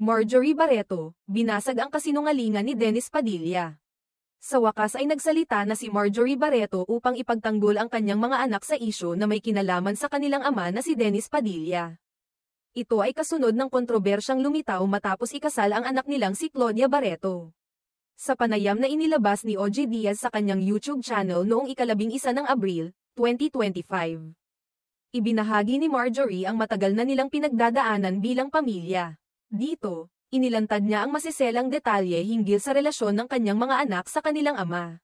Marjorie Barreto, binasag ang kasinungalingan ni Dennis Padilla. Sa wakas ay nagsalita na si Marjorie Barreto upang ipagtanggol ang kanyang mga anak sa isyu na may kinalaman sa kanilang ama na si Dennis Padilla. Ito ay kasunod ng kontrobersyang lumitaw matapos ikasal ang anak nilang si Claudia Barreto. Sa panayam na inilabas ni OG Diaz sa kanyang YouTube channel noong ika-11 ng Abril, 2025. Ibinahagi ni Marjorie ang matagal na nilang pinagdadaanan bilang pamilya. Dito, inilantad niya ang masiselang detalye hinggil sa relasyon ng kanyang mga anak sa kanilang ama.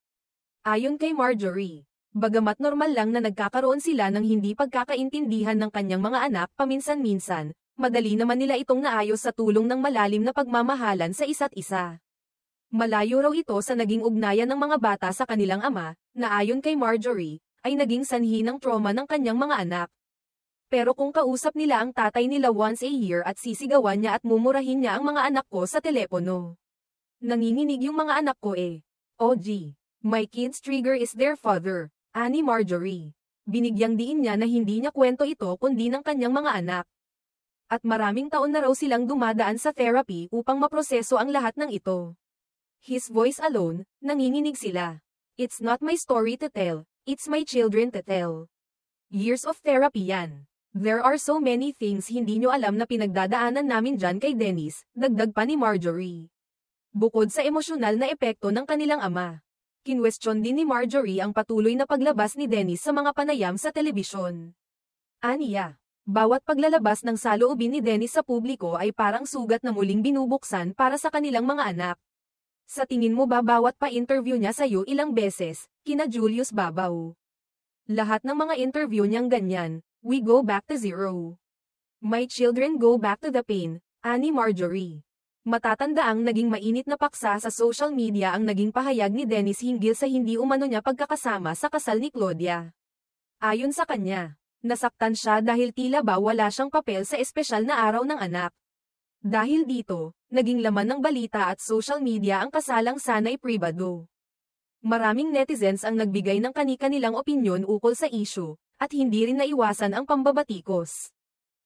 Ayon kay Marjorie, bagamat normal lang na nagkakaroon sila ng hindi pagkakaintindihan ng kanyang mga anak paminsan-minsan, madali naman nila itong naayos sa tulong ng malalim na pagmamahalan sa isa't isa. Malayo raw ito sa naging ugnayan ng mga bata sa kanilang ama, na ayon kay Marjorie, ay naging sanhi ng trauma ng kanyang mga anak. Pero kung kausap nila ang tatay nila once a year at sisigawan niya at mumurahin niya ang mga anak ko sa telepono. Nanginginig yung mga anak ko eh. OG, my kids' trigger is their father, ani Marjorie. Binigyang diin niya na hindi niya kwento ito kundi ng kanyang mga anak. At maraming taon na raw silang dumadaan sa therapy upang maproseso ang lahat ng ito. His voice alone, nanginginig sila. It's not my story to tell, it's my children to tell. Years of therapy yan. There are so many things hindi nyo alam na pinagdadaanan namin dyan kay Dennis, dagdag pa ni Marjorie. Bukod sa emosyonal na epekto ng kanilang ama, kinwestiyon din ni Marjorie ang patuloy na paglabas ni Dennis sa mga panayam sa telebisyon. Aniya, bawat paglalabas ng saloobin ni Dennis sa publiko ay parang sugat na muling binubuksan para sa kanilang mga anak. Sa tingin mo ba bawat pa-interview niya sa'yo ilang beses, kina Julius Babaw? Lahat ng mga interview niyang ganyan, we go back to zero. My children go back to the pain, ani Marjorie. Matatandaang naging mainit na paksa sa social media ang naging pahayag ni Dennis hinggil sa hindi umano niya pagkakasama sa kasal ni Claudia. Ayon sa kanya, nasaktan siya dahil tila ba wala siyang papel sa espesyal na araw ng anak. Dahil dito, naging laman ng balita at social media ang kasalang sanay pribado. Maraming netizens ang nagbigay ng kani-kanilang opinyon ukol sa issue, at hindi rin naiwasan ang pambabatikos.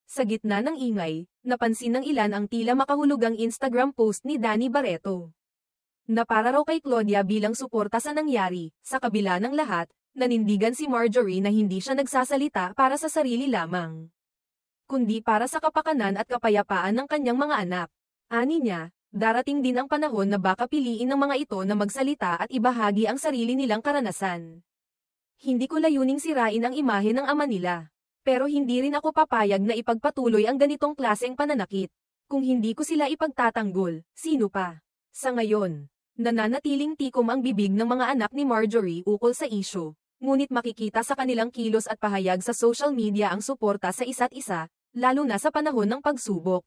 Sa gitna ng ingay, napansin ng ilan ang tila makahulugang Instagram post ni Danny Barreto. Na para raw kay Claudia bilang suporta sa nangyari, sa kabila ng lahat, nanindigan si Marjorie na hindi siya nagsasalita para sa sarili lamang, kundi para sa kapakanan at kapayapaan ng kanyang mga anak. Ani niya, darating din ang panahon na baka piliin ng mga ito na magsalita at ibahagi ang sarili nilang karanasan. Hindi ko layuning sirain ang imahe ng ama nila. Pero hindi rin ako papayag na ipagpatuloy ang ganitong klaseng pananakit. Kung hindi ko sila ipagtatanggol, sino pa? Sa ngayon, nananatiling tikom ang bibig ng mga anak ni Marjorie ukol sa isyu, ngunit makikita sa kanilang kilos at pahayag sa social media ang suporta sa isa't isa, lalo na sa panahon ng pagsubok.